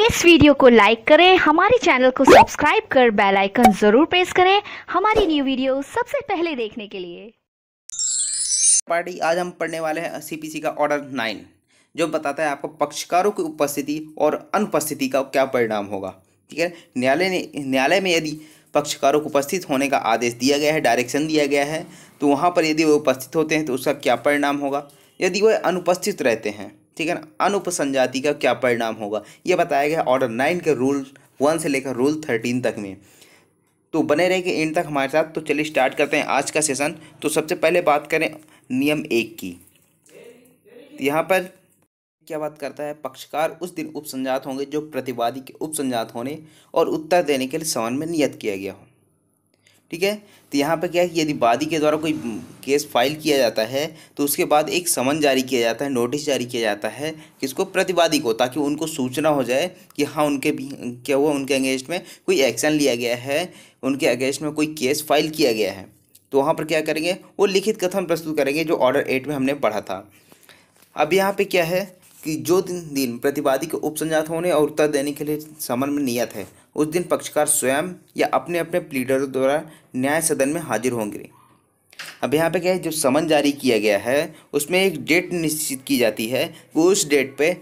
इस वीडियो को लाइक करें, हमारे चैनल को सब्सक्राइब कर बेल आइकन जरूर प्रेस करें हमारी न्यू वीडियो सबसे पहले देखने के लिए। पार्टी आज हम पढ़ने वाले हैं सीपीसी का ऑर्डर 9 जो बताता है आपको पक्षकारों की उपस्थिति और अनुपस्थिति का क्या परिणाम होगा। ठीक है, न्यायालय में यदि पक्षकारों को उपस्थित होने का आदेश दिया गया है, डायरेक्शन दिया गया है, तो वहाँ पर यदि वो उपस्थित होते हैं तो उसका क्या परिणाम होगा। यदि वह अनुपस्थित रहते हैं, ठीक है ना, अनुपसंजाति का क्या परिणाम होगा, ये बताया गया ऑर्डर 9 के रूल 1 से लेकर रूल 13 तक में। तो बने रहेंगे एंड तक हमारे साथ। तो चलिए स्टार्ट करते हैं आज का सेशन। तो सबसे पहले बात करें नियम 1 की। तो यहाँ पर क्या बात करता है, पक्षकार उस दिन उपसंजात होंगे जो प्रतिवादी के उपसंजात होने और उत्तर देने के लिए सवन में नियत किया गया हो। ठीक है, तो यहाँ पर क्या है कि यदि वादी के द्वारा कोई केस फाइल किया जाता है तो उसके बाद एक समन जारी किया जाता है, नोटिस जारी किया जाता है किसको, प्रतिवादी को, ताकि उनको सूचना हो जाए कि हाँ उनके भी क्या हुआ, उनके अगेंस्ट में कोई एक्शन लिया गया है, उनके अगेंस्ट में कोई केस फाइल किया गया है। तो वहाँ पर क्या करेंगे, वो लिखित कथन प्रस्तुत करेंगे जो ऑर्डर 8 में हमने पढ़ा था। अब यहाँ पे क्या है कि जो दिन प्रतिवादी के उपसंजात होने और उत्तर देने के लिए समन में नियत है, उस दिन पक्षकार स्वयं या अपने अपने प्लीडरों द्वारा न्याय सदन में हाजिर होंगे। अब यहाँ पे क्या है, जो समन जारी किया गया है उसमें एक डेट निश्चित की जाती है, वो उस डेट पे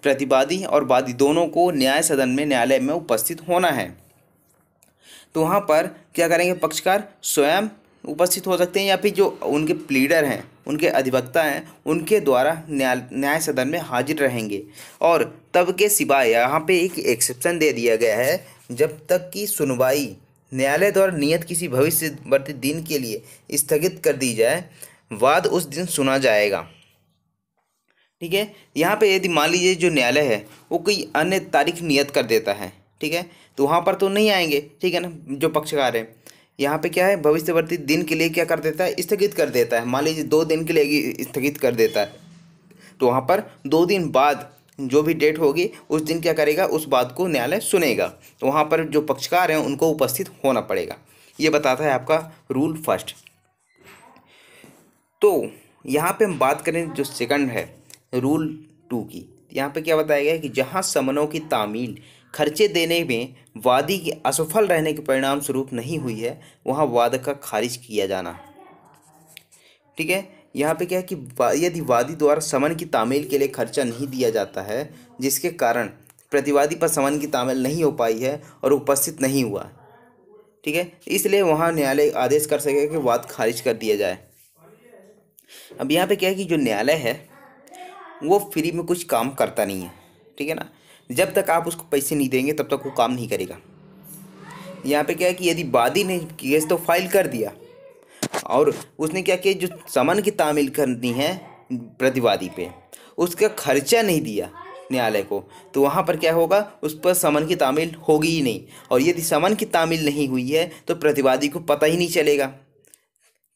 प्रतिवादी और वादी दोनों को न्याय सदन में, न्यायालय में उपस्थित होना है। तो वहाँ पर क्या करेंगे, पक्षकार स्वयं उपस्थित हो सकते हैं या फिर जो उनके प्लीडर हैं, उनके अधिवक्ता हैं, उनके द्वारा न्याय सदन में हाजिर रहेंगे। और तब के सिवाय यहाँ पे एक एक्सेप्शन दे दिया गया है, जब तक कि सुनवाई न्यायालय द्वारा नियत किसी भविष्यवर्ती दिन के लिए स्थगित कर दी जाए, वाद उस दिन सुना जाएगा। ठीक है, यहाँ पे यदि मान लीजिए जो न्यायालय है वो कोई अन्य तारीख नियत कर देता है, ठीक है, तो वहाँ पर तो नहीं आएंगे, ठीक है ना। जो पक्षकार है यहाँ पे क्या है, भविष्यवर्ती दिन के लिए क्या कर देता है, स्थगित कर देता है। मान लीजिए 2 दिन के लिए स्थगित कर देता है, तो वहाँ पर 2 दिन बाद जो भी डेट होगी उस दिन क्या करेगा, उस बात को न्यायालय सुनेगा। तो वहाँ पर जो पक्षकार हैं उनको उपस्थित होना पड़ेगा। ये बताता है आपका रूल फर्स्ट। तो यहाँ पे हम बात करें जो सेकंड है रूल 2 की। यहाँ पे क्या बताया गया है कि जहाँ समनों की तामील खर्चे देने में वादी के असफल रहने के परिणाम स्वरूप नहीं हुई है, वहाँ वाद का खारिज किया जाना। ठीक है, यहाँ पे क्या है कि यदि वादी द्वारा समन की तामील के लिए खर्चा नहीं दिया जाता है, जिसके कारण प्रतिवादी पर समन की तामील नहीं हो पाई है और उपस्थित नहीं हुआ, ठीक है, इसलिए वहाँ न्यायालय आदेश कर सकेगा कि वाद खारिज कर दिया जाए। अब यहाँ पे क्या है कि जो न्यायालय है वो फ्री में कुछ काम करता नहीं है, ठीक है ना। जब तक आप उसको पैसे नहीं देंगे तब तक वो काम नहीं करेगा। यहाँ पे क्या है कि यदि वादी ने केस तो फाइल कर दिया और उसने क्या किया, जो समन की तामील करनी है प्रतिवादी पे, उसका खर्चा नहीं दिया न्यायालय को, तो वहाँ पर क्या होगा, उस पर समन की तामील होगी ही नहीं। और यदि समन की तामील नहीं हुई है तो प्रतिवादी को पता ही नहीं चलेगा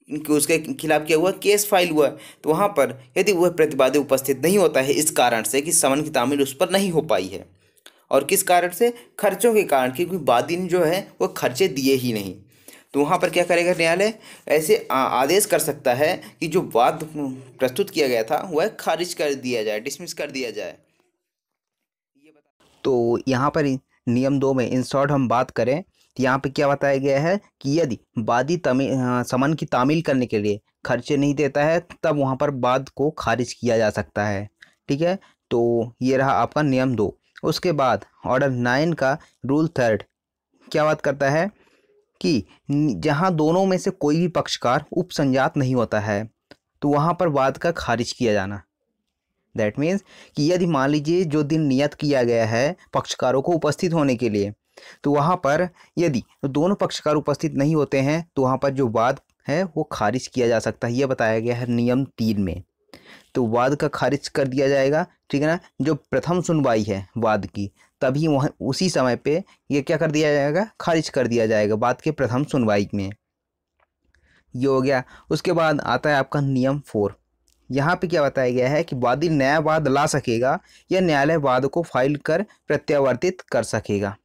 कि उसके खिलाफ क्या हुआ, केस फाइल हुआ। तो वहाँ पर यदि वह प्रतिवादी उपस्थित नहीं होता है इस कारण से कि समन की तामील उस पर नहीं हो पाई है, और किस कारण से, खर्चों के कारण, क्योंकि वादी ने जो है वो खर्चे दिए ही नहीं, तो वहाँ पर क्या करेगा न्यायालय, ऐसे आदेश कर सकता है कि जो वाद प्रस्तुत किया गया था वह खारिज कर दिया जाए, डिसमिस कर दिया जाए। तो यहाँ पर नियम 2 में इन शॉर्ट हम बात करें तो यहाँ पे क्या बताया गया है कि यदि वादी समन की तामील करने के लिए खर्चे नहीं देता है तब वहाँ पर वाद को खारिज किया जा सकता है। ठीक है, तो ये रहा आपका नियम 2। उसके बाद ऑर्डर 9 का रूल 3 क्या बात करता है कि जहाँ दोनों में से कोई भी पक्षकार उपसंजात नहीं होता है तो वहाँ पर वाद का खारिज किया जाना। दैट मीन्स कि यदि मान लीजिए जो दिन नियत किया गया है पक्षकारों को उपस्थित होने के लिए, तो वहाँ पर यदि दोनों पक्षकार उपस्थित नहीं होते हैं तो वहाँ पर जो वाद है वो खारिज किया जा सकता है। यह बताया गया है नियम 3 में। तो वाद का खारिज कर दिया जाएगा, ठीक है ना। जो प्रथम सुनवाई है वाद की, तभी वहाँ उसी समय पे ये क्या कर दिया जाएगा, खारिज कर दिया जाएगा वाद के प्रथम सुनवाई में। ये हो गया। उसके बाद आता है आपका नियम 4। यहाँ पे क्या बताया गया है कि वादी नया वाद ला सकेगा या न्यायालय वाद को फाइल कर प्रत्यावर्तित कर सकेगा।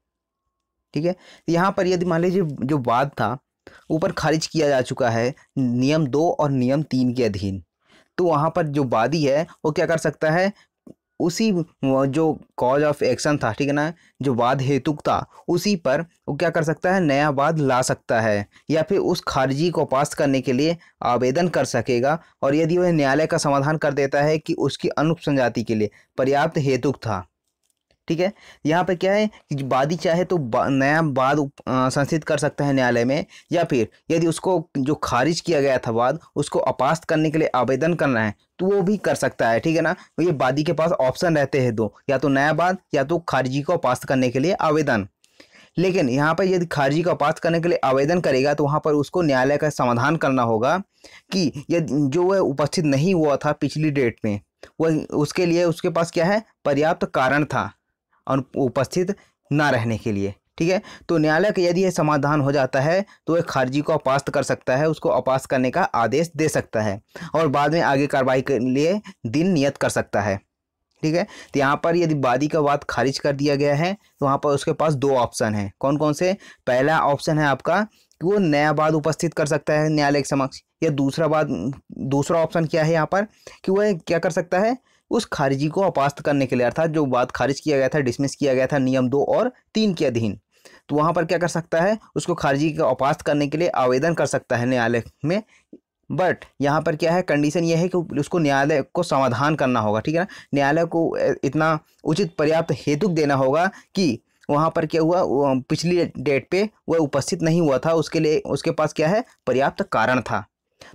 ठीक है, यहाँ पर यदि मान लीजिए जो वाद था ऊपर खारिज किया जा चुका है नियम 2 और नियम 3 के अधीन, तो वहाँ पर जो वादी है वो क्या कर सकता है, उसी वो जो कॉज ऑफ एक्शन था, ठीक है ना, जो वाद हेतुक था, उसी पर वो क्या कर सकता है, नया वाद ला सकता है या फिर उस खारिजी को पास करने के लिए आवेदन कर सकेगा। और यदि वह न्यायालय का समाधान कर देता है कि उसकी अनुपसंजाति के लिए पर्याप्त हेतुक था, ठीक है, यहाँ पे क्या है कि वादी चाहे तो नया वाद संस्थित कर सकता है न्यायालय में, या फिर यदि उसको जो खारिज किया गया था वाद उसको अपास्त करने के लिए आवेदन करना है तो वो भी कर सकता है, ठीक है ना। तो ये वादी के पास ऑप्शन रहते हैं दो, या तो नया वाद या तो खारिजी को अपास्त करने के लिए आवेदन। लेकिन यहाँ पर यदि खारिजी को अपास्त करने के लिए आवेदन करेगा तो वहाँ पर उसको न्यायालय का समाधान करना होगा कि यदि जो वह उपस्थित नहीं हुआ था पिछली डेट में, वह उसके लिए उसके पास क्या है, पर्याप्त कारण था और उपस्थित ना रहने के लिए, ठीक है। तो न्यायालय का यदि यह समाधान हो जाता है तो वह खारिजी को अपास्त कर सकता है, उसको अपास्त करने का आदेश दे सकता है और बाद में आगे कार्रवाई के लिए दिन नियत कर सकता है, ठीक है। तो यहाँ पर यदि वादी का वाद खारिज कर दिया गया है तो वहाँ पर उसके पास दो ऑप्शन हैं। कौन कौन से? पहला ऑप्शन है आपका कि वो नया वाद उपस्थित कर सकता है न्यायालय के समक्ष, या दूसरा ऑप्शन क्या है यहाँ पर कि वह क्या कर सकता है, उस खारिजी को अपास्त करने के लिए, अर्थात जो वाद खारिज किया गया था, डिसमिस किया गया था नियम 2 और 3 के अधीन, तो वहाँ पर क्या कर सकता है, उसको खारिजी को अपास्त करने के लिए आवेदन कर सकता है न्यायालय में। बट यहाँ पर क्या है, कंडीशन यह है कि उसको न्यायालय को समाधान करना होगा, ठीक है ना। न्यायालय को इतना उचित पर्याप्त हेतुक देना होगा कि वहाँ पर क्या हुआ, पिछली डेट पे वह उपस्थित नहीं हुआ था, उसके लिए उसके पास क्या है, पर्याप्त कारण था।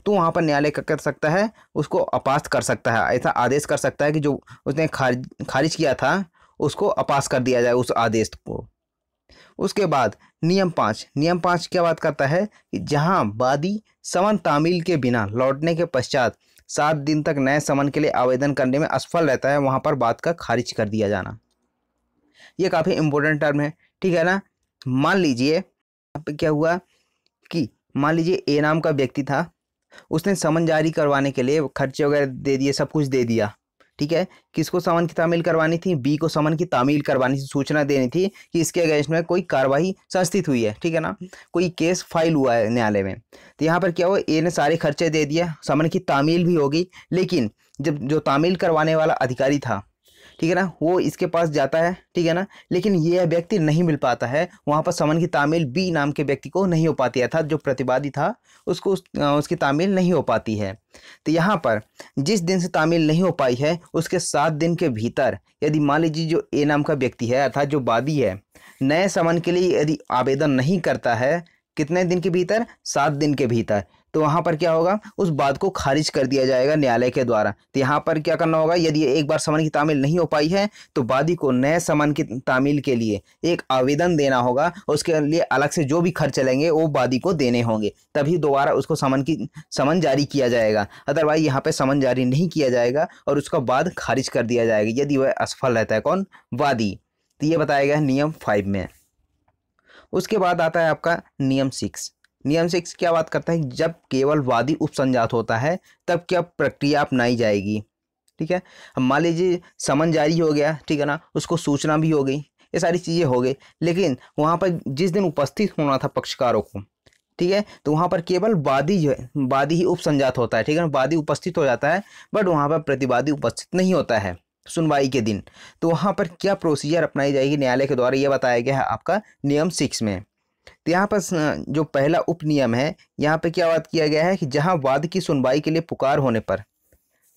तो वहाँ पर न्यायालय क्या कर सकता है, उसको अपास्त कर सकता है, ऐसा आदेश कर सकता है कि जो उसने खारिज किया था उसको अपास्त कर दिया जाए उस आदेश को। उसके बाद नियम 5 क्या बात करता है कि जहाँ वादी समन तामील के बिना लौटने के पश्चात 7 दिन तक नए समन के लिए आवेदन करने में असफल रहता है, वहाँ पर बात का खारिज कर दिया जाना। ये काफ़ी इंपॉर्टेंट टर्म है, ठीक है ना। मान लीजिए यहाँ पे क्या हुआ कि मान लीजिए ए नाम का व्यक्ति था, उसने समन जारी करवाने के लिए खर्चे वगैरह दे दिए, सब कुछ दे दिया, ठीक है। किसको समन की तामील करवानी थी? बी को समन की तामील करवानी थी, सूचना देनी थी कि इसके अगेंस्ट में कोई कार्रवाई संस्थित हुई है, ठीक है ना, कोई केस फाइल हुआ है न्यायालय में। तो यहाँ पर क्या हुआ, ए ने सारे खर्चे दे दिया, समन की तामील भी होगी, लेकिन जब जो तामील करवाने वाला अधिकारी था, ठीक है ना, वो इसके पास जाता है, ठीक है ना, लेकिन ये व्यक्ति नहीं मिल पाता है, वहाँ पर समन की तामील बी नाम के व्यक्ति को नहीं हो पाती है, अर्थात जो प्रतिवादी था उसको उसकी तामील नहीं हो पाती है। तो यहाँ पर जिस दिन से तामील नहीं हो पाई है उसके 7 दिन के भीतर यदि मान लीजिए जो ए नाम का व्यक्ति है, अर्थात जो वादी है, नए समन के लिए यदि आवेदन नहीं करता है, कितने दिन के भीतर? 7 दिन के भीतर, तो वहाँ पर क्या होगा, उस बात को खारिज कर दिया जाएगा न्यायालय के द्वारा। तो यहाँ पर क्या करना होगा, यदि एक बार समन की तामील नहीं हो पाई है तो वादी को नए समन की तामील के लिए एक आवेदन देना होगा, उसके लिए अलग से जो भी खर्च चलेंगे वो वादी को देने होंगे, तभी दोबारा उसको समन जारी किया जाएगा। अदरवाइज यहाँ पे समन जारी नहीं किया जाएगा और उसका बाद खारिज कर दिया जाएगा यदि वह असफल रहता है। कौन? वादी। तो ये बताया गया है नियम 5 में। उसके बाद आता है आपका नियम 6। नियम 6 क्या बात करता है, जब केवल वादी उपसंजात होता है तब क्या प्रक्रिया अपनाई जाएगी, ठीक है। अब मान लीजिए समन जारी हो गया, ठीक है ना, उसको सूचना भी हो गई, ये सारी चीज़ें हो गई, लेकिन वहाँ पर जिस दिन उपस्थित होना था पक्षकारों को, ठीक है, तो वहाँ पर केवल वादी जो है, वादी ही उपसंजात होता है, ठीक है ना, वादी उपस्थित हो जाता है, बट वहाँ पर प्रतिवादी उपस्थित नहीं होता है सुनवाई के दिन। तो वहाँ पर क्या प्रोसीजर अपनाई जाएगी न्यायालय के द्वारा, ये बताया गया है आपका नियम 6 में। तो यहाँ पर जो पहला उपनियम है, यहाँ पे क्या बात किया गया है कि जहाँ वाद की सुनवाई के लिए पुकार होने पर,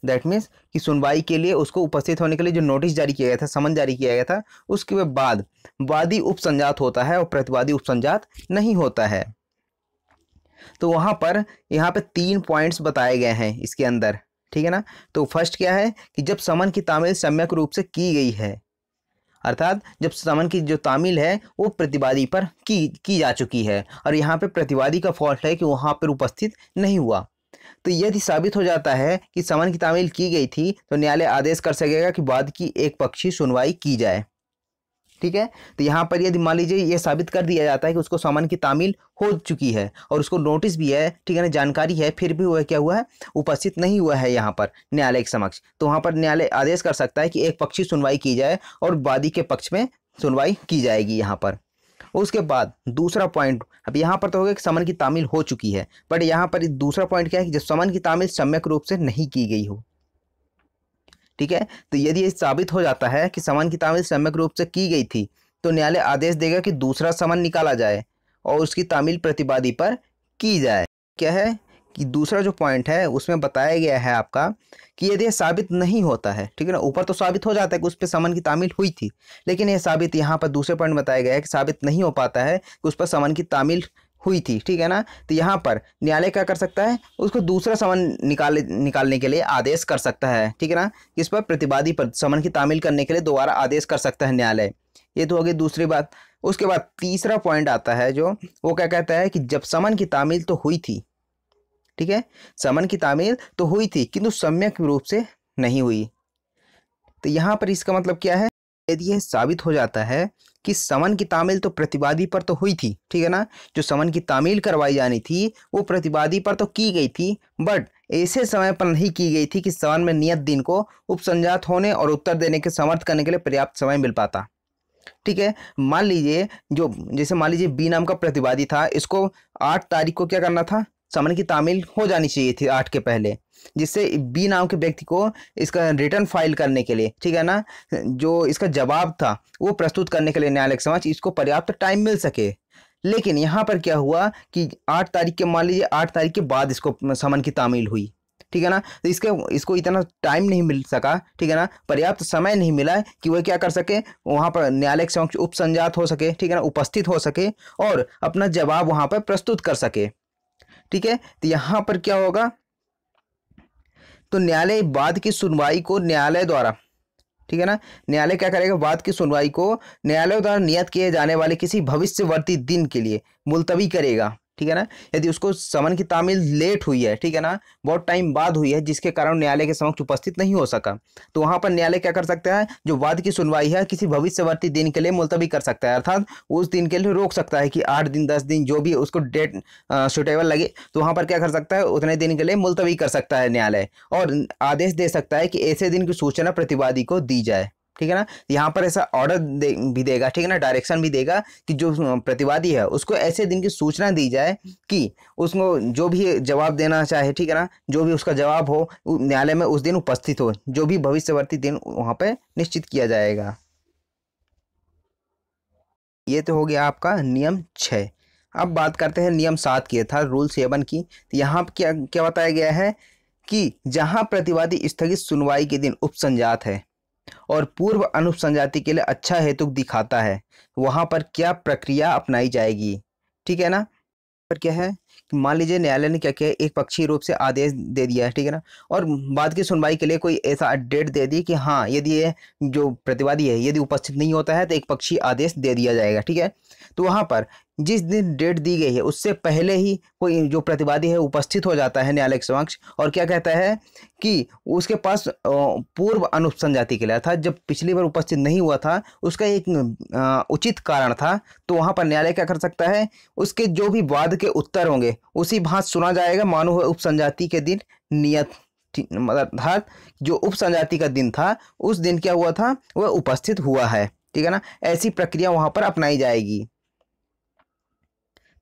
दैट मीन्स कि सुनवाई के लिए उसको उपस्थित होने के लिए जो नोटिस जारी किया गया था, समन जारी किया गया था, उसके बाद वादी उपसंजात होता है और प्रतिवादी उपसंजात नहीं होता है। तो वहाँ पर यहाँ पे 3 पॉइंट्स बताए गए हैं इसके अंदर, ठीक है ना। तो फर्स्ट क्या है कि जब समन की तामील सम्यक रूप से की गई है, अर्थात जब समन की जो तामील है वो प्रतिवादी पर की जा चुकी है और यहाँ पे प्रतिवादी का फॉल्ट है कि वहाँ पर उपस्थित नहीं हुआ। तो यदि साबित हो जाता है कि समन की तामील की गई थी तो न्यायालय आदेश कर सकेगा कि वाद की एक पक्षीय सुनवाई की जाए, ठीक है। तो यहाँ पर यदि मान लीजिए ये साबित कर दिया जाता है कि उसको समन की तामील हो चुकी है और उसको नोटिस भी है, ठीक है ना, जानकारी है, फिर भी वह क्या हुआ है, उपस्थित नहीं हुआ है यहाँ पर न्यायालय के समक्ष, तो वहाँ पर न्यायालय आदेश कर सकता है कि एक पक्षी सुनवाई की जाए और वादी के पक्ष में सुनवाई की जाएगी यहाँ पर। उसके बाद दूसरा पॉइंट, अब यहाँ पर तो हो गया कि समन की तामील हो चुकी है, बट यहाँ पर दूसरा पॉइंट क्या है कि जब समन की तामील सम्यक रूप से नहीं की गई हो, ठीक है। तो यदि ये साबित हो जाता है कि समन की तामील सम्यक रूप से की गई थी तो न्यायालय आदेश देगा कि दूसरा समन निकाला जाए और उसकी तामील प्रतिवादी पर की जाए। क्या है कि दूसरा जो पॉइंट है उसमें बताया गया है आपका कि यदि यह साबित नहीं होता है, ठीक है ना, ऊपर तो साबित हो जाता है कि उस पर समन की तामील हुई थी, लेकिन यह साबित यहाँ पर दूसरे पॉइंट बताया गया है कि साबित नहीं हो पाता है कि उस पर समन की तामील हुई थी, ठीक है ना। तो यहाँ पर न्यायालय क्या कर सकता है, उसको दूसरा समन निकालने के लिए आदेश कर सकता है, ठीक है ना। इस पर प्रतिवादी पर समन की तामील करने के लिए दोबारा आदेश कर सकता है न्यायालय। ये तो हो गई दूसरी बात। उसके बाद तीसरा पॉइंट आता है जो वो क्या कहता है कि जब समन की तामील तो हुई थी, ठीक है, समन की तामील तो हुई थी किंतु सम्यक रूप से नहीं हुई। तो यहाँ पर इसका मतलब क्या है, यदि यह साबित हो जाता है कि समन की तामील तो प्रतिवादी पर तो हुई थी, ठीक है ना, जो समन की तामील करवाई जानी थी वो प्रतिवादी पर तो की गई थी, बट ऐसे समय पर नहीं की गई थी कि समन में नियत दिन को उपसंजात होने और उत्तर देने के समर्थ करने के लिए पर्याप्त समय मिल पाता। ठीक है, मान लीजिए जैसे मान लीजिए बी नाम का प्रतिवादी था, इसको 8 तारीख को क्या करना था, समन की तामील हो जानी चाहिए थी 8 के पहले, जिससे बी नाम के व्यक्ति को इसका रिटर्न फाइल करने के लिए, ठीक है ना, जो इसका जवाब था वो प्रस्तुत करने के लिए न्यायालय के समक्ष इसको पर्याप्त टाइम मिल सके। लेकिन यहाँ पर क्या हुआ कि 8 तारीख के, मान लीजिए 8 तारीख के बाद इसको समन की तामील हुई, ठीक है ना, तो इसको इतना टाइम नहीं मिल सका, ठीक है ना, पर्याप्त समय नहीं मिला कि वह क्या कर सके, वहाँ पर न्यायालय के समक्ष उपसंजात हो सके, ठीक है ना, उपस्थित हो सके और अपना जवाब वहाँ पर प्रस्तुत कर सके। ठीक है, तो यहाँ पर क्या होगा, तो न्यायालय बाद की सुनवाई को न्यायालय द्वारा, ठीक है ना, न्यायालय क्या करेगा, बाद की सुनवाई को न्यायालय द्वारा नियत किए जाने वाले किसी भविष्यवर्ती दिन के लिए मुलतवी करेगा। ठीक है ना, यदि उसको समन की तामील लेट हुई है, ठीक है ना, बहुत टाइम बाद हुई है जिसके कारण न्यायालय के समक्ष उपस्थित नहीं हो सका, तो वहां पर न्यायालय क्या कर सकता है, जो बाद की सुनवाई है किसी भविष्यवर्ती दिन के लिए मुलतवी कर सकता है, अर्थात उस दिन के लिए रोक सकता है कि 8 दिन 10 दिन जो भी उसको डेट सुटेबल लगे, तो वहां पर क्या कर सकता है, उतने दिन के लिए मुलतवी कर सकता है न्यायालय और आदेश दे सकता है कि ऐसे दिन की सूचना प्रतिवादी को दी जाए। ठीक है ना, यहाँ पर ऐसा ऑर्डर भी देगा, ठीक है ना, डायरेक्शन भी देगा कि जो प्रतिवादी है उसको ऐसे दिन की सूचना दी जाए कि उसको जो भी जवाब देना चाहे, ठीक है ना, जो भी उसका जवाब हो न्यायालय में उस दिन उपस्थित हो, जो भी भविष्यवर्ती दिन वहाँ पे निश्चित किया जाएगा। ये तो हो गया आपका नियम 6। अब बात करते हैं नियम 7 की, था रूल 7 की। तो यहाँ क्या क्या बताया गया है कि जहाँ प्रतिवादी स्थगित सुनवाई के दिन उपसंजात है और पूर्व अनुपसंजाति के लिए अच्छा हेतु दिखाता है, वहां पर क्या प्रक्रिया अपनाई जाएगी। ठीक है ना, पर क्या है कि मान लीजिए न्यायालय ने क्या किया, एक पक्षीय रूप से आदेश दे दिया है, ठीक है ना, और बाद की सुनवाई के लिए कोई ऐसा डेट दे दी कि हाँ यदि ये जो प्रतिवादी है यदि उपस्थित नहीं होता है तो एक पक्षीय आदेश दे दिया जाएगा। ठीक है, तो वहां पर जिस दिन डेट दी गई है उससे पहले ही कोई जो प्रतिवादी है उपस्थित हो जाता है न्यायालय के समक्ष और क्या कहता है कि उसके पास पूर्व अनुपसंजाति के लिए, अर्थात जब पिछली बार उपस्थित नहीं हुआ था उसका एक उचित कारण था, तो वहां पर न्यायालय क्या कर सकता है, उसके जो भी वाद के उत्तर होंगे उसी भांत सुना जाएगा, मानो हुआ उपसंजाति के दिन नियत, मतलब जो उपसंजाति का दिन था उस दिन क्या हुआ था, वह उपस्थित हुआ है। ठीक है ना, ऐसी प्रक्रिया वहां पर अपनाई जाएगी।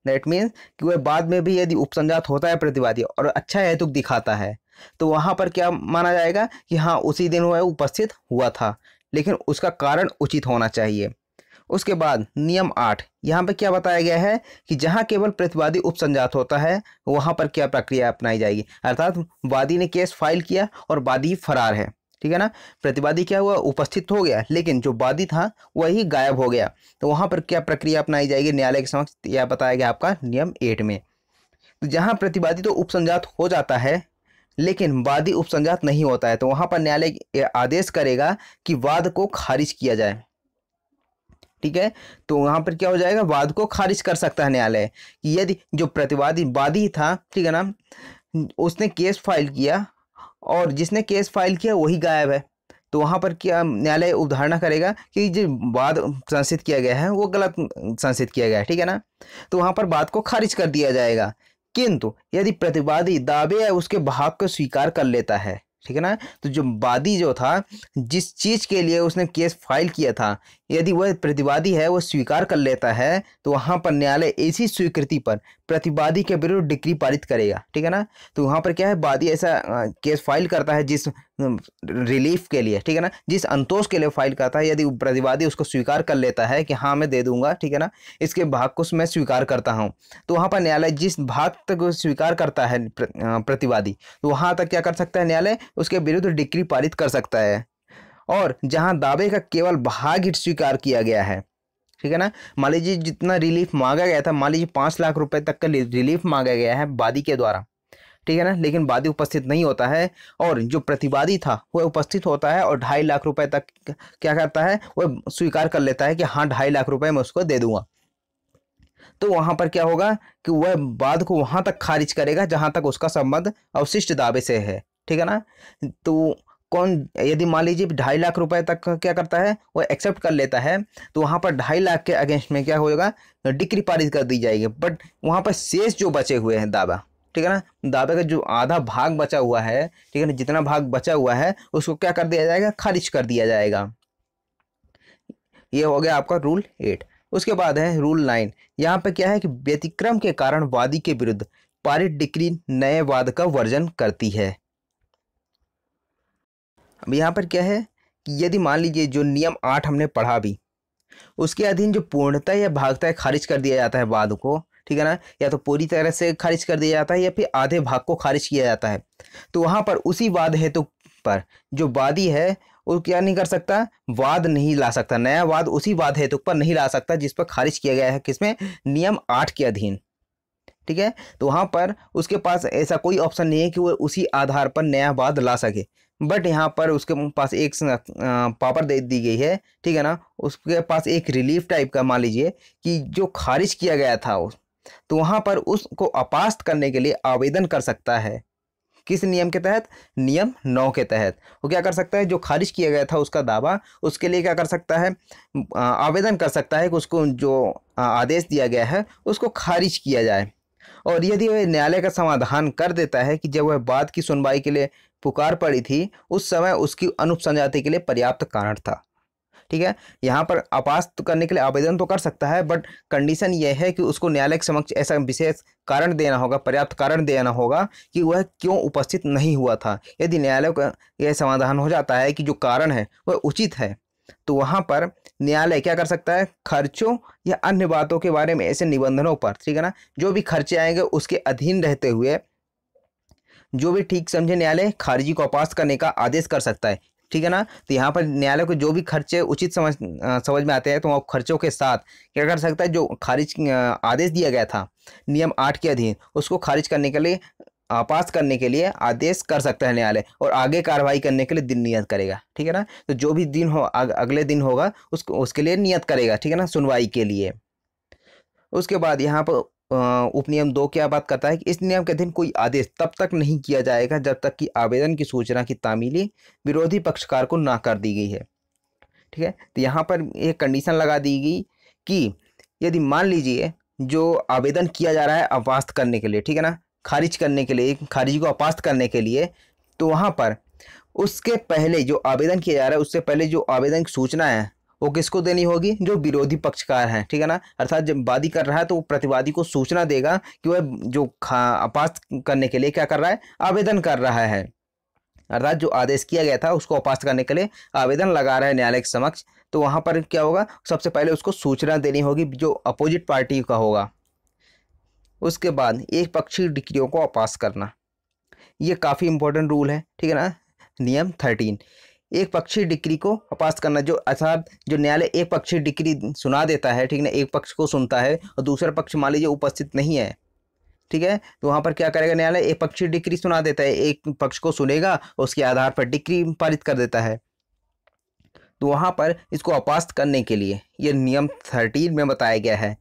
दैट मीन्स कि वह बाद में भी यदि उपसंजात होता है प्रतिवादी और अच्छा हेतु दिखाता है तो वहां पर क्या माना जाएगा कि हाँ उसी दिन वह उपस्थित हुआ था, लेकिन उसका कारण उचित होना चाहिए। उसके बाद नियम 8, यहाँ पे क्या बताया गया है कि जहाँ केवल प्रतिवादी उपसंजात होता है वहां पर क्या प्रक्रिया अपनाई जाएगी, अर्थात वादी ने केस फाइल किया और वादी फरार है, ठीक है ना, प्रतिवादी क्या हुआ, उपस्थित हो गया, लेकिन जो वादी था वही गायब हो गया, तो वहां पर क्या प्रक्रिया अपनाई जाएगी न्यायालय के समक्ष, यह बताया गया आपका नियम 8 में। तो जहां प्रतिवादी तो उपसंजात हो जाता है लेकिन वादी उपसंजात नहीं होता है, तो वहां पर न्यायालय आदेश करेगा कि वाद को खारिज किया जाए। ठीक है, तो वहां पर क्या हो जाएगा, वाद को खारिज कर सकता है न्यायालय कि यदि जो प्रतिवादी वादी था, ठीक है ना, उसने केस फाइल किया और जिसने केस फाइल किया वही गायब है, तो वहां पर क्या न्यायालय उदाहरण करेगा कि जो वाद संसित किया गया है वो गलत संसित किया गया है। ठीक है ना, तो वहां पर बात को खारिज कर दिया जाएगा। किंतु यदि प्रतिवादी दावे या उसके भाग को स्वीकार कर लेता है, ठीक है ना, तो जो वादी जो था जिस चीज के लिए उसने केस फाइल किया था यदि वह प्रतिवादी है वो स्वीकार कर लेता है तो वहां पर न्यायालय ऐसी स्वीकृति पर प्रतिवादी के विरुद्ध डिक्री पारित करेगा, ठीक है ना। तो वहां पर क्या है, वादी ऐसा केस फाइल करता है जिस रिलीफ के लिए, ठीक है ना, जिस संतोष के लिए फाइल करता है। यदि प्रतिवादी उसको स्वीकार कर लेता है कि हाँ मैं दे दूंगा, ठीक है ना, इसके भाग को मैं स्वीकार करता हूँ, तो वहां पर न्यायालय जिस भाग तक स्वीकार करता है प्रतिवादी, तो वहां तक क्या कर सकता है, न्यायालय उसके विरुद्ध डिक्री पारित कर सकता है। और जहां दावे का केवल भाग ही स्वीकार किया गया है, ठीक है ना, मान लीजिए जितना रिलीफ मांगा गया था, मान लीजिए 5 लाख रुपए तक का रिलीफ मांगा गया है वादी के द्वारा, ठीक है ना, लेकिन वादी उपस्थित नहीं होता है और जो प्रतिवादी था वह उपस्थित होता है और 2.5 लाख रुपए तक क्या करता है, वह स्वीकार कर लेता है कि हाँ 2.5 लाख रुपए मैं उसको दे दूंगा। तो वहां पर क्या होगा कि वह वाद को वहां तक खारिज करेगा जहां तक उसका संबंध अवशिष्ट दावे से है, ठीक है ना। तो कौन, यदि मान लीजिए 2.5 लाख रुपए तक क्या करता है, वह एक्सेप्ट कर लेता है, तो वहां पर 2.5 लाख के अगेंस्ट में क्या होगा, डिक्री पारित कर दी जाएगी। बट वहां पर शेष जो बचे हुए हैं दावा, ठीक है ना, दावे का जो आधा भाग बचा हुआ है, ठीक है ना, जितना भाग बचा हुआ है उसको क्या कर दिया जाएगा, खारिज कर दिया जाएगा। ये हो गया आपका रूल 8। उसके बाद है रूल 9। यहाँ पे क्या है कि व्यतिक्रम के कारण वादी के विरुद्ध पारित डिक्री नए वाद का वर्जन करती है। अब यहाँ पर क्या है कि यदि मान लीजिए जो नियम 8 हमने पढ़ा भी, उसके अधीन जो पूर्णतः या भागतः खारिज कर दिया जाता है वाद को, ठीक है ना, या तो पूरी तरह से खारिज कर दिया जाता है या फिर आधे भाग को खारिज किया जाता है, तो वहां पर उसी वाद हेतु पर जो वादी है वो क्या नहीं कर सकता, वाद नहीं ला सकता, नया वाद उसी वाद हेतु पर नहीं ला सकता जिस पर खारिज किया गया है, किसमें, नियम 8 के अधीन, ठीक है। तो वहां पर उसके पास ऐसा कोई ऑप्शन नहीं है कि वो उसी आधार पर नया वाद ला सके। बट यहाँ पर उसके पास एक पावर दे दी गई है, ठीक है ना, उसके पास एक रिलीफ टाइप का, मान लीजिए कि जो खारिज किया गया था तो वहां पर उसको अपास्त करने के लिए आवेदन कर सकता है। किस नियम के तहत, नियम 9 के तहत वो क्या कर सकता है, जो खारिज किया गया था उसका दावा, उसके लिए क्या कर सकता है, आवेदन कर सकता है कि उसको जो आदेश दिया गया है उसको खारिज किया जाए। और यदि वह न्यायालय का समाधान कर देता है कि जब वह वाद की सुनवाई के लिए पुकार पड़ी थी उस समय उसकी अनुपसंजाति के लिए पर्याप्त कारण था, ठीक है। यहाँ पर अपास्त करने के लिए आवेदन तो कर सकता है, बट कंडीशन यह है कि उसको न्यायालय के समक्ष ऐसा विशेष कारण देना होगा, पर्याप्त कारण देना होगा कि वह क्यों उपस्थित नहीं हुआ था। यदि न्यायालय का यह समाधान हो जाता है कि जो कारण है वह उचित है, तो वहां पर न्यायालय क्या कर सकता है, खर्चों या अन्य बातों के बारे में ऐसे निबंधनों पर, ठीक है ना, जो भी खर्चे आएंगे उसके अधीन रहते हुए जो भी ठीक समझे न्यायालय खारिजी को अपास्त करने का आदेश कर सकता है, ठीक है ना। तो यहाँ पर न्यायालय को जो भी खर्चे उचित समझ में आते हैं तो वो खर्चों के साथ क्या कर सकता है, जो खारिज आदेश दिया गया था नियम 8 के अधीन उसको खारिज करने के लिए, पास करने के लिए आदेश कर सकता है न्यायालय, और आगे कार्रवाई करने के लिए दिन नियत करेगा, ठीक है ना। तो जो भी दिन हो अगले दिन होगा उसके लिए नियत करेगा, ठीक है ना, सुनवाई के लिए। उसके बाद यहाँ पर उपनियम 2 क्या बात करता है कि इस नियम के अधीन कोई आदेश तब तक नहीं किया जाएगा जब तक कि आवेदन की सूचना की तामीली विरोधी पक्षकार को ना कर दी गई है, ठीक है। तो यहाँ पर एक कंडीशन लगा दी गई कि यदि मान लीजिए जो आवेदन किया जा रहा है अपास्त करने के लिए, ठीक है ना, खारिज करने के लिए, खारिजी को अपास्त करने के लिए, तो वहाँ पर उसके पहले जो आवेदन किया जा रहा है उससे पहले जो आवेदन की सूचना है वो किसको देनी होगी, जो विरोधी पक्षकार है, ठीक है ना। अर्थात जब वादी कर रहा है तो वो प्रतिवादी को सूचना देगा कि वह जो अपास्त करने के लिए क्या कर रहा है, आवेदन कर रहा है, अर्थात जो आदेश किया गया था उसको अपास्त करने के लिए आवेदन लगा रहा है न्यायालय के समक्ष। तो वहां पर क्या होगा, सबसे पहले उसको सूचना देनी होगी जो अपोजिट पार्टी का होगा। उसके बाद एक पक्षीय डिक्रियों को अपास्त करना, ये काफ़ी इंपॉर्टेंट रूल है, ठीक है ना। नियम 13, एक पक्षीय डिक्री को अपास्त करना, जो अर्थात जो न्यायालय एक पक्षीय डिक्री सुना देता है, ठीक है ना, एक पक्ष को सुनता है और दूसरा पक्ष मान लीजिए उपस्थित नहीं है, ठीक है, तो वहां पर क्या करेगा न्यायालय, एक पक्षीय डिक्री सुना देता है, एक पक्ष को सुनेगा उसके आधार पर डिक्री पारित कर देता है। तो वहां पर इसको अपास्त करने के लिए ये नियम 13 में बताया गया है।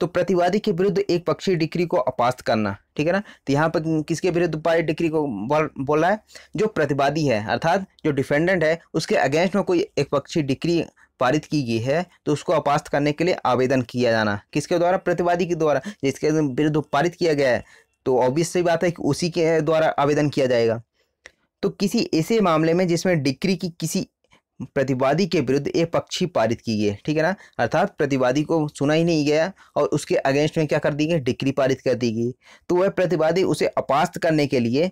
तो प्रतिवादी के विरुद्ध एक पक्षीय डिक्री को अपास्त करना, ठीक है ना। तो यहाँ पर किसके विरुद्ध पारित डिक्री को बोल रहा है, जो प्रतिवादी है, अर्थात जो डिफेंडेंट है उसके अगेंस्ट में कोई एक पक्षीय डिक्री पारित की गई है तो उसको अपास्त करने के लिए आवेदन किया जाना, किसके द्वारा, प्रतिवादी के द्वारा, जिसके विरुद्ध पारित किया गया है तो ऑब्वियस सी बात है कि उसी के द्वारा आवेदन किया जाएगा। तो किसी ऐसे मामले में जिसमें डिक्री की किसी प्रतिवादी के विरुद्ध एक पक्षी पारित की गई, ठीक है ना, अर्थात प्रतिवादी को सुना ही नहीं गया और उसके अगेंस्ट में क्या कर दी गई, डिक्री पारित कर दी गई। तो वह प्रतिवादी उसे अपास्त करने के लिए,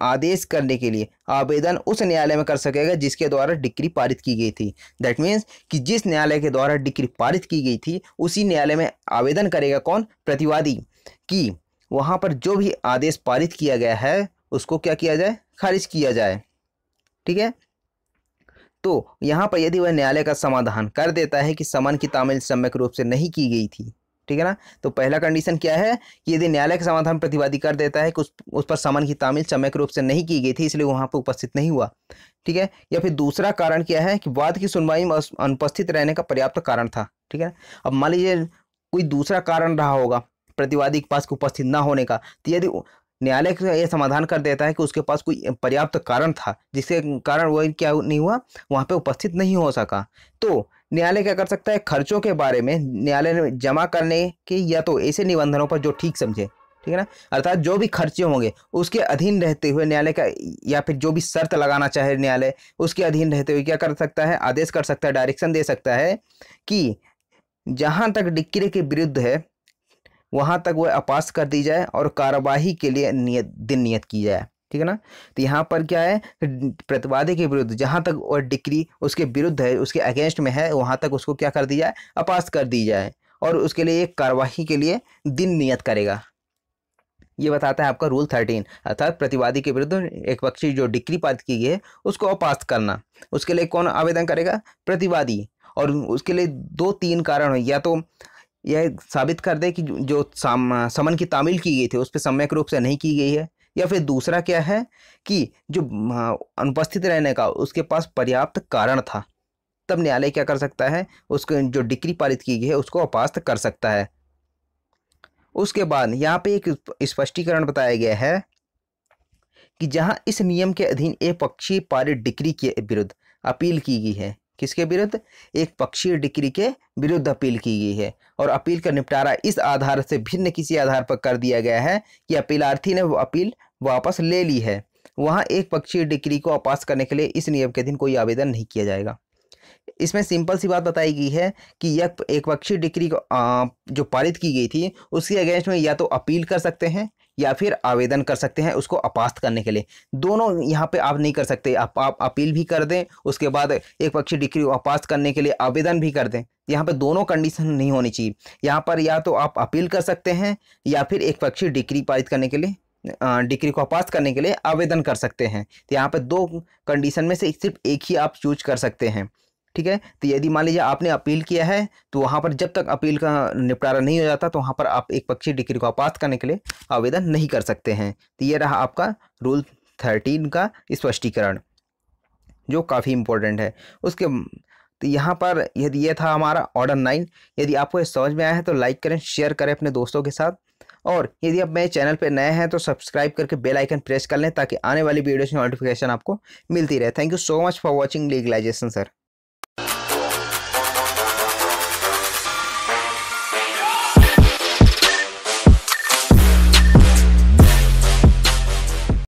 आदेश करने के लिए आवेदन उस न्यायालय में कर सकेगा जिसके द्वारा डिक्री पारित की गई थी। दैट मीन्स कि जिस न्यायालय के द्वारा डिक्री पारित की गई थी उसी न्यायालय में आवेदन करेगा कौन, प्रतिवादी, कि वहाँ पर जो भी आदेश पारित किया गया है उसको क्या किया जाए, खारिज किया जाए, ठीक है। तो यहाँ पर यदि वह न्यायालय का समाधान कर देता है कि समन की तामील सम्यक रूप से नहीं की गई थी, ठीक है ना, तो पहला कंडीशन क्या है कि यदि न्यायालय का समाधान प्रतिवादी कर देता है कि उस पर समन की तामील सम्यक रूप से नहीं की गई थी इसलिए वहाँ पर उपस्थित नहीं हुआ, ठीक है। या फिर दूसरा कारण क्या है कि वाद की सुनवाई में अनुपस्थित रहने का पर्याप्त कारण था, ठीक है। अब मान लीजिए कोई दूसरा कारण रहा होगा प्रतिवादी के पास उपस्थित ना होने का, तो यदि न्यायालय यह समाधान कर देता है कि उसके पास कोई पर्याप्त कारण था जिसके कारण वह क्या नहीं हुआ, वहाँ पे उपस्थित नहीं हो सका, तो न्यायालय क्या कर सकता है, खर्चों के बारे में न्यायालय ने जमा करने के या तो ऐसे निबंधनों पर जो ठीक समझे, ठीक है ना, अर्थात जो भी खर्चे होंगे उसके अधीन रहते हुए न्यायालय का, या फिर जो भी शर्त लगाना चाहे न्यायालय उसके अधीन रहते हुए क्या कर सकता है, आदेश कर सकता है, डायरेक्शन दे सकता है कि जहाँ तक डिक्री के विरुद्ध है वहाँ तक वह अपास कर दी जाए और कार्यवाही के लिए दिन नियत की जाए, ठीक है ना। तो यहाँ पर क्या है, प्रतिवादी के विरुद्ध जहाँ तक वह डिक्री उसके विरुद्ध है, उसके अगेंस्ट में है, वहाँ तक उसको क्या कर दी जाए, अपास कर दी जाए और उसके लिए एक कार्यवाही के लिए दिन नियत करेगा। ये बताता है आपका रूल 13, अर्थात प्रतिवादी के विरुद्ध एक पक्षी जो डिक्री पारित की गई है उसको अपास करना, उसके लिए कौन आवेदन करेगा, प्रतिवादी। और उसके लिए 2-3 कारण है, या तो यह साबित कर दे कि जो समन की तामील की गई थी उस पर सम्यक रूप से नहीं की गई है, या फिर दूसरा क्या है कि जो अनुपस्थित रहने का उसके पास पर्याप्त कारण था, तब न्यायालय क्या कर सकता है, उसको जो डिक्री पारित की गई है उसको अपास्त कर सकता है। उसके बाद यहाँ पे एक स्पष्टीकरण बताया गया है कि जहाँ इस नियम के अधीन एक पक्षीय पारित डिक्री के विरुद्ध अपील की गई है, किसके विरुद्ध, एक पक्षीय डिक्री के विरुद्ध अपील की गई है और अपील का निपटारा इस आधार से भिन्न किसी आधार पर कर दिया गया है कि अपीलार्थी ने वो अपील वापस ले ली है, वहाँ एक पक्षीय डिक्री को अपास करने के लिए इस नियम के अधीन कोई आवेदन नहीं किया जाएगा। इसमें सिंपल सी बात बताई गई है कि यह एक पक्षीय डिक्री को जो पारित की गई थी उसके अगेंस्ट में या तो अपील कर सकते हैं या फिर आवेदन कर सकते हैं उसको अपास्त करने के लिए। दोनों यहाँ पे आप नहीं कर सकते, आप अपील भी कर दें उसके बाद एक पक्षीय डिक्री को अपास्त करने के लिए आवेदन भी कर दें, यहाँ पे दोनों कंडीशन नहीं होनी चाहिए। यहाँ पर या तो आप अपील कर सकते हैं या फिर एक पक्षीय डिक्री पारित करने के लिए, डिक्री को अपास्त करने के लिए आवेदन कर सकते हैं। तो यहाँ पर 2 कंडीशन में से सिर्फ एक ही आप चूज कर सकते हैं, ठीक है। तो यदि मान लीजिए आपने अपील किया है तो वहाँ पर जब तक अपील का निपटारा नहीं हो जाता तो वहाँ पर आप एक पक्षीय डिक्री को अपास्त करने के लिए आवेदन नहीं कर सकते हैं। तो ये रहा आपका रूल 13 का स्पष्टीकरण जो काफ़ी इम्पोर्टेंट है। उसके तो यहाँ पर यदि ये था हमारा ऑर्डर 9। यदि आपको ये समझ में आया है तो लाइक करें, शेयर करें अपने दोस्तों के साथ, और यदि आप मेरे चैनल पर नए हैं तो सब्सक्राइब करके बेल आइकन प्रेस कर लें ताकि आने वाली वीडियोस की नोटिफिकेशन आपको मिलती रहे। Thank you so much for watching legalisation sir.